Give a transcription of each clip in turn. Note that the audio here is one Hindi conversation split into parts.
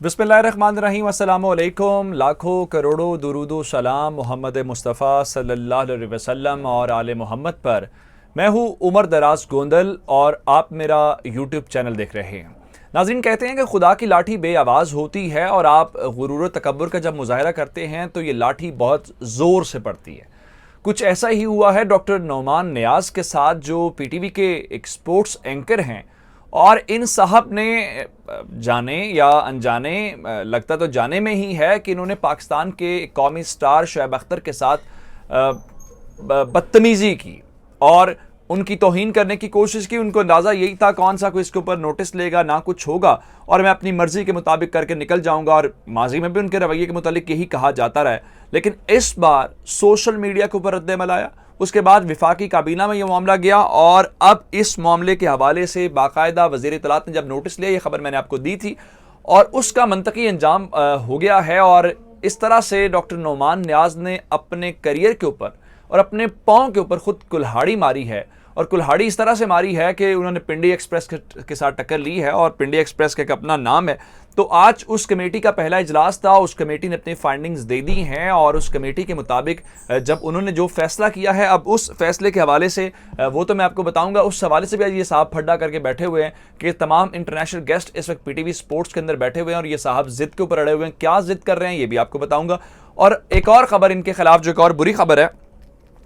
बिस्मिल्लाहिर्रहमानिर्रहीम, अस्सलामु अलैकुम। लाखों करोड़ों दुरूदो सलाम मोहम्मद मुस्तफ़ा सल्लल्लाहु अलैहि वसल्लम और आले मोहम्मद पर। मैं हूँ उमर दराज गोंदल और आप मेरा यूट्यूब चैनल देख रहे हैं। नाज़रीन, कहते हैं कि खुदा की लाठी बे आवाज़ होती है और आप गुरूर और तकब्बुर का जब मुज़ाहिरा करते हैं तो ये लाठी बहुत ज़ोर से पड़ती है। कुछ ऐसा ही हुआ है डॉक्टर नौमान नियाज़ के साथ, जो पीटीवी के एक स्पोर्ट्स एंकर हैं। और इन साहब ने जाने या अनजाने, लगता तो जाने में ही है कि इन्होंने पाकिस्तान के कौमी स्टार शुएब अख्तर के साथ बदतमीजी की और उनकी तौहीन करने की कोशिश की। उनको अंदाज़ा यही था कौन सा कोई इसके ऊपर नोटिस लेगा, ना कुछ होगा और मैं अपनी मर्जी के मुताबिक करके निकल जाऊंगा। और माजी में भी उनके रवैये के मुतालिक यही कहा जाता रहा है, लेकिन इस बार सोशल मीडिया के ऊपर रद्द-ए-अमल आया। उसके बाद विफाकी काबीना में यह मामला गया और अब इस मामले के हवाले से बाकायदा वज़ीर इत्तलात ने जब नोटिस लिया, यह खबर मैंने आपको दी थी और उसका मंतकी अंजाम हो गया है। और इस तरह से डॉक्टर नौमान नियाज़ ने अपने करियर के ऊपर और अपने पाँव के ऊपर खुद कुल्हाड़ी मारी है। और कुल्हाड़ी इस तरह से मारी है कि उन्होंने पिंडी एक्सप्रेस के साथ टक्कर ली है और पिंडी एक्सप्रेस का एक अपना नाम है। तो आज उस कमेटी का पहला इजलास था, उस कमेटी ने अपनी फाइंडिंग्स दे दी हैं और उस कमेटी के मुताबिक जब उन्होंने जो फैसला किया है, अब उस फैसले के हवाले से वो तो मैं आपको बताऊंगा। उस हवाले से भी आज ये साहब फड्डा करके बैठे हुए हैं कि तमाम इंटरनेशनल गेस्ट इस वक्त पीटीवी स्पोर्ट्स के अंदर बैठे हुए हैं और ये साहब जिद के ऊपर अड़े हुए हैं। क्या जिद कर रहे हैं ये भी आपको बताऊंगा। और एक और खबर इनके खिलाफ, जो एक और बुरी खबर है,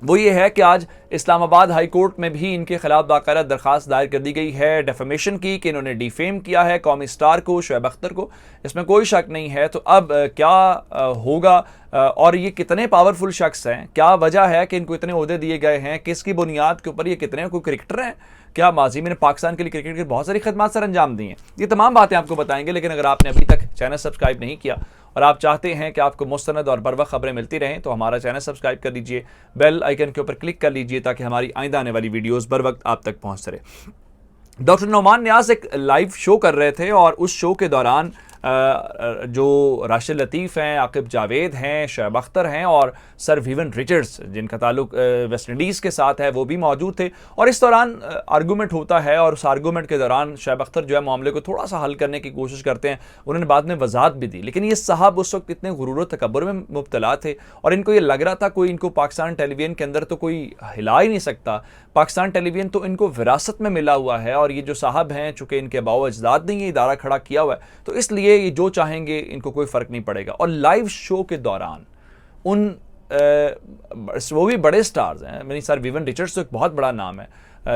वो ये है कि आज इस्लामाबाद हाई कोर्ट में भी इनके खिलाफ बाकायदा दरखास्त दायर कर दी गई है डेफेमेशन की, कि इन्होंने डिफेम किया है कौमी स्टार को, शुएब अख्तर को। इसमें कोई शक नहीं है। तो अब क्या होगा और ये कितने पावरफुल शख्स हैं, क्या वजह है कि इनको इतने ओहदे दिए गए हैं, किसकी बुनियाद के ऊपर, ये कितने कोई क्रिकेटर हैं, क्या माजी में पाकिस्तान के लिए क्रिकेट की बहुत सारी खदमात सर अंजाम दी हैं, ये तमाम बातें आपको बताएंगे। लेकिन अगर आपने अभी तक चैनल सब्सक्राइब नहीं किया और आप चाहते हैं कि आपको मुस्तनद और बर वक्त खबरें मिलती रहें, तो हमारा चैनल सब्सक्राइब कर लीजिए, बेल आइकन के ऊपर क्लिक कर लीजिए ताकि हमारी आइंदा आने वाली वीडियोस बर वक्त आप तक पहुंच सके। डॉक्टर नौमान नियाज़ एक लाइव शो कर रहे थे और उस शो के दौरान जो राशिद लतीफ़ हैं, आकिब जावेद हैं, शुएब अख्तर हैं और सर विवियन रिचर्ड्स, जिनका ताल्लुक वेस्ट इंडीज़ के साथ है, वो भी मौजूद थे। और इस दौरान आर्गूमेंट होता है और उस आर्गूमेंट के दौरान शुएब अख्तर जो है मामले को थोड़ा सा हल करने की कोशिश करते हैं। उन्होंने बाद में वजाहत भी दी, लेकिन ये साहब उस वक्त इतने गुरूर तकब्बुर में मुब्तला थे और इनको ये लग रहा था कोई इनको पाकिस्तान टेलीविजन के अंदर तो कोई हिला ही नहीं सकता। पाकिस्तान टेलीविजन तो इनको विरासत में मिला हुआ है और ये जो साहब हैं, चूँकि इनके आबाओ अजदाद ने ये इदारा खड़ा किया हुआ है, तो इसलिए ये जो चाहेंगे इनको कोई फ़र्क नहीं पड़ेगा। और लाइव शो के दौरान उन वो भी बड़े स्टार्स हैं, मेरी सर विवियन रिचर्ड्स तो एक बहुत बड़ा नाम है,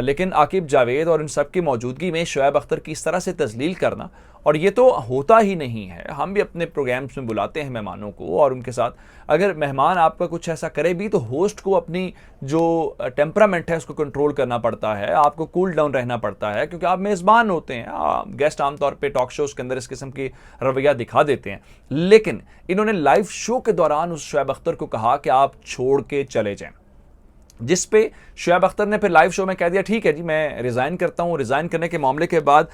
लेकिन आकिब जावेद और इन सब की मौजूदगी में शुएब अख्तर की इस तरह से तजलील करना, और ये तो होता ही नहीं है। हम भी अपने प्रोग्राम्स में बुलाते हैं मेहमानों को और उनके साथ अगर मेहमान आपका कुछ ऐसा करे भी, तो होस्ट को अपनी जो टेम्परामेंट है उसको कंट्रोल करना पड़ता है, आपको कूल डाउन रहना पड़ता है, क्योंकि आप मेज़बान होते हैं। गेस्ट आमतौर पे टॉक शोज़ के अंदर इस किस्म की रवैया दिखा देते हैं, लेकिन इन्होंने लाइव शो के दौरान उस शुएब अख्तर को कहा कि आप छोड़ के चले जाएं, जिस पे शुएब अख्तर ने फिर लाइव शो में कह दिया ठीक है जी, मैं रिज़ाइन करता हूँ। रिज़ाइन करने के मामले के बाद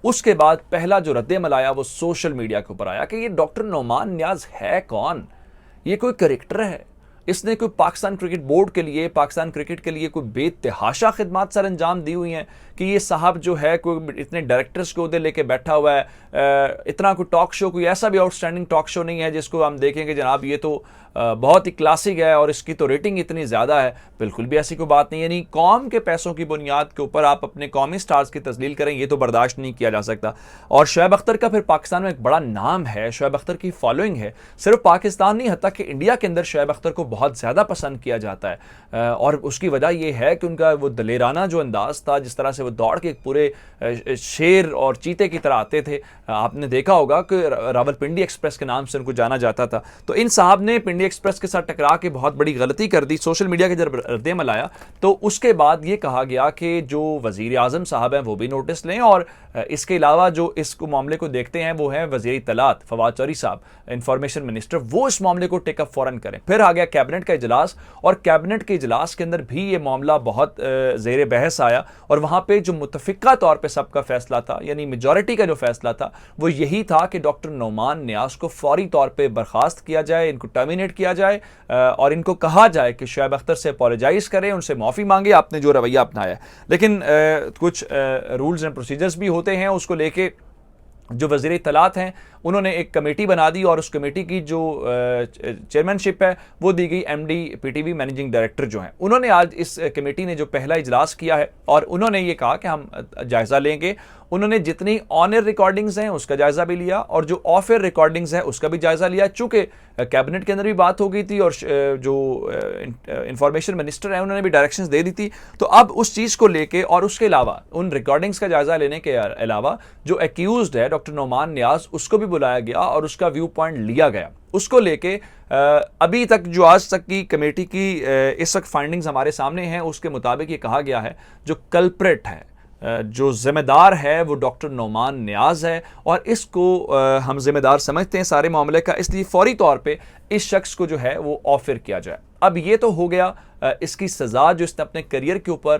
उसके बाद पहला जो रद्द-ए-अमल आया वो सोशल मीडिया के ऊपर आया कि ये डॉक्टर नौमान नियाज़ है कौन, ये कोई क्रिकेटर है, इसने कोई पाकिस्तान क्रिकेट बोर्ड के लिए, पाकिस्तान क्रिकेट के लिए कोई बेतहाशा खिदमात सर अंजाम दी हुई हैं कि ये साहब जो है कोई इतने डायरेक्टर्स के उहदे लेके बैठा हुआ है, इतना कोई टॉक शो, कोई ऐसा भी आउटस्टैंडिंग टॉक शो नहीं है जिसको हम देखेंगे जनाब ये तो बहुत ही क्लासिक है और इसकी तो रेटिंग इतनी ज़्यादा है। बिल्कुल भी ऐसी कोई बात नहीं है। यानी कौम के पैसों की बुनियाद के ऊपर आप अपने कौमी स्टार्स की तस्लील करें, ये तो बर्दाश्त नहीं किया जा सकता। और शुएब अख्तर का फिर पाकिस्तान में एक बड़ा नाम है, शुएब अख्तर की फॉलोइंग है, सिर्फ पाकिस्तान नहीं, हत्ता कि इंडिया के अंदर शुएब अख्तर को बहुत ज़्यादा पसंद किया जाता है। और उसकी वजह यह है कि उनका वो दलेराना जो अंदाज़ था, जिस तरह से वो दौड़ के एक पूरे शेर और चीते की तरह आते थे, आपने देखा होगा कि रावलपिंडी एक्सप्रेस के नाम से उनको जाना जाता था। तो इन साहब ने पिंडी एक्सप्रेस के साथ टकरा के बहुत बड़ी गलती कर दी। सोशल मीडिया के जब रद्द-ए-अमल आया तो उसके बाद ये कहा गया कि जो वज़ीर आज़म साहब हैं वो भी नोटिस लें, और इसके अलावा जो इस मामले को देखते हैं वो हैं वज़ीर इत्तलात फवाद चौधरी साहब, इंफॉर्मेशन मिनिस्टर, वो इस मामले को टेकअप फ़ौरन करें। फिर आ गया कैबिनेट का इजलास और कैबिनेट के इजलास के अंदर भी ये मामला बहुत ज़ेर बहस आया और वहाँ पर जो मुतफ़िक़ा तौर पर सबका फैसला था, यानी मेजॉरिटी का जो फैसला था, वो यही था कि डॉक्टर नौमान नियाज़ को फौरी तौर पर बर्खास्त किया जाए, इनको टर्मिनेट किया जाए और इनको कहा जाए कि शुएब अख्तर से अपॉलोजाइज़ करें, उनसे माफ़ी मांगे आपने जो रवैया अपनाया। लेकिन कुछ रूल्स एंड प्रोसीजर्स भी होते हैं, उसको लेके जो वज़ीर इत्तलात हैं उन्होंने एक कमेटी बना दी और उस कमेटी की जो चेयरमैनशिप है वो दी गई एमडी पीटीवी मैनेजिंग डायरेक्टर जो हैं। उन्होंने आज इस कमेटी ने जो पहला इजलास किया है और उन्होंने ये कहा कि हम जायज़ा लेंगे। उन्होंने जितनी ऑन एयर रिकॉर्डिंग्स हैं उसका जायजा भी लिया और जो ऑफ एयर रिकॉर्डिंग्स हैं उसका भी जायजा लिया। चूंकि कैबिनेट के अंदर भी बात हो गई थी और जो इंफॉर्मेशन मिनिस्टर हैं उन्होंने भी डायरेक्शंस दे दी थी, तो अब उस चीज़ को लेके और उसके अलावा उन रिकॉर्डिंग्स का जायजा लेने के अलावा जो एक्यूज्ड है डॉक्टर नोमान नियाज उसको भी बुलाया गया और उसका व्यू पॉइंट लिया गया। उसको लेके अभी तक जो आज तक की कमेटी की इस वक्त फाइंडिंग्स हमारे सामने हैं उसके मुताबिक ये कहा गया है जो कल्प्रेट है, जो जिम्मेदार है वो डॉक्टर नोमान नियाज है और इसको हम जिम्मेदार समझते हैं सारे मामले का, इसलिए फौरी तौर पे इस शख्स को जो है वो ऑफर किया जाए। अब ये तो हो गया इसकी सज़ा जो इसने अपने करियर के ऊपर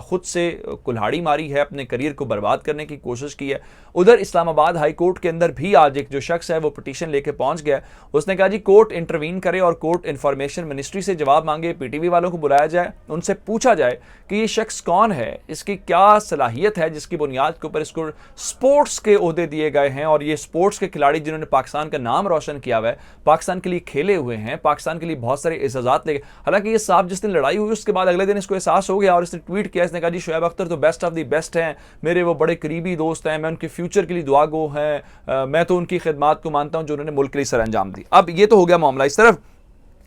खुद से कुल्हाड़ी मारी है, अपने करियर को बर्बाद करने की कोशिश की है। उधर इस्लामाबाद हाई कोर्ट के अंदर भी आज एक जो शख्स है वो पिटीशन लेके पहुंच गया। उसने कहा जी कोर्ट इंटरवीन करे और कोर्ट इंफॉर्मेशन मिनिस्ट्री से जवाब मांगे, पीटीवी वालों को बुलाया जाए, उनसे पूछा जाए कि ये शख्स कौन है, इसकी क्या सलाहियत है जिसकी बुनियाद के ऊपर इसको स्पोर्ट्स के ओहदे दिए गए हैं और ये स्पोर्ट्स के खिलाड़ी जिन्होंने पाकिस्तान का नाम रोशन किया हुआ है, पाकिस्तान के लिए खेले हुए हैं, पाकिस्तान के लिए बहुत सारे एजाज़ात ले गए। हालांकि ये साहब जिस दिन लड़ाई हुई उसके बाद अगले दिन इसको एहसास हो गया और इसने ट्वीट किया, इसने कहा जी शुएब अख्तर तो बेस्ट ऑफ द बेस्ट हैं, मेरे वो बड़े करीबी दोस्त हैं, मैं उनके फ्यूचर के लिए दुआ गो हैं, मैं तो उनकी खिदमत को मानता हूं जो उन्होंने मुल्क के लिए सर अंजाम दी। अब ये तो हो गया मामला इस तरफ।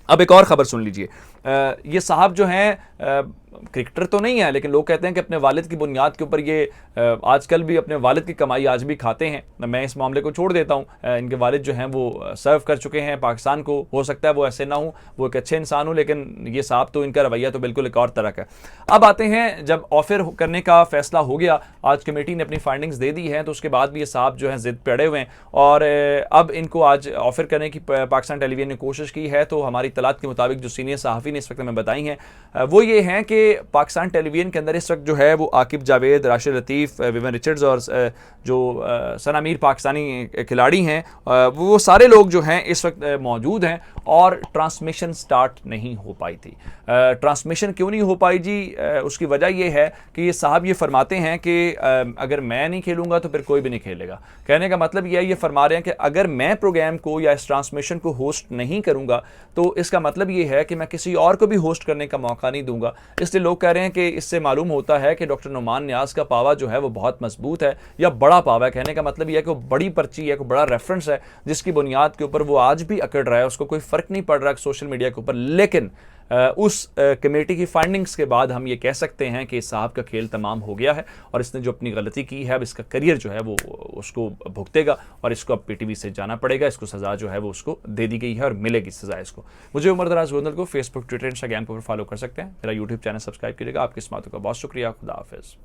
अब एक और खबर सुन लीजिए। ये साहब जो हैं क्रिकेटर तो नहीं है लेकिन लोग कहते हैं कि अपने वालिद की बुनियाद के ऊपर ये आजकल भी अपने वालिद की कमाई आज भी खाते हैं। मैं इस मामले को छोड़ देता हूं। इनके वालिद जो हैं वो सर्व कर चुके हैं पाकिस्तान को, हो सकता है वो ऐसे ना हो, वो एक अच्छे इंसान हो, लेकिन ये साहब तो इनका रवैया तो बिल्कुल एक और तरह का। अब आते हैं जब ऑफर करने का फैसला हो गया, आज कमेटी ने अपनी फाइंडिंग्स दे दी हैं, तो उसके बाद भी ये साहब जो हैं जिद पे अड़े हुए हैं और अब इनको आज ऑफर करने की पाकिस्तान टेलीविजन ने कोशिश की है। तो हमारी तलात के मुताबिक जो सीनियर सहाफ़ी ने इस वक्त हमें बताई हैं वो ये हैं कि पाकिस्तान टेलीविजन के अंदर इस वक्त जो है वो आकिब जावेद, राशिद लतीफ़, विवन रिचर्ड्स और जो सना मीर पाकिस्तानी खिलाड़ी हैं वो सारे लोग जो हैं इस वक्त मौजूद हैं और ट्रांसमिशन स्टार्ट नहीं हो पाई थी। ट्रांसमिशन क्यों नहीं हो पाई जी? उसकी वजह ये है कि ये साहब ये फरमाते हैं कि अगर मैं नहीं खेलूंगा तो फिर कोई भी नहीं खेलेगा। कहने का मतलब ये फरमा रहे हैं कि अगर मैं प्रोग्राम को या इस ट्रांसमिशन को होस्ट नहीं करूंगा तो इसका मतलब ये है कि मैं किसी और को भी होस्ट करने का मौका नहीं दूंगा। इसलिए लोग कह रहे हैं कि इससे मालूम होता है कि डॉक्टर नोमान नियाज का पावा जो है वो बहुत मजबूत है या बड़ा पावा है। कहने का मतलब यह है कि वो बड़ी पर्ची है, कोई बड़ा रेफरेंस है जिसकी बुनियाद के ऊपर वो आज भी अकड़ रहा है, उसको कोई फर्क नहीं पड़ रहा सोशल मीडिया के ऊपर। लेकिन उस कमेटी की फाइंडिंग्स के बाद हम ये कह सकते हैं कि साहब का खेल तमाम हो गया है और इसने जो अपनी गलती की है अब इसका करियर जो है वो उसको भुगतेगा और इसको अब पीटीवी से जाना पड़ेगा। इसको सज़ा जो है वो उसको दे दी गई है और मिलेगी सज़ा इसको। मुझे उमर दराज गोंदल को फेसबुक, ट्विटर, इंस्टाग्राम पर फॉलो कर सकते हैं। मेरा यूट्यूब चैनल सब्सक्राइब कीजिएगा। आपकी इस बातों का बहुत शुक्रिया। खुदा हाफिज़।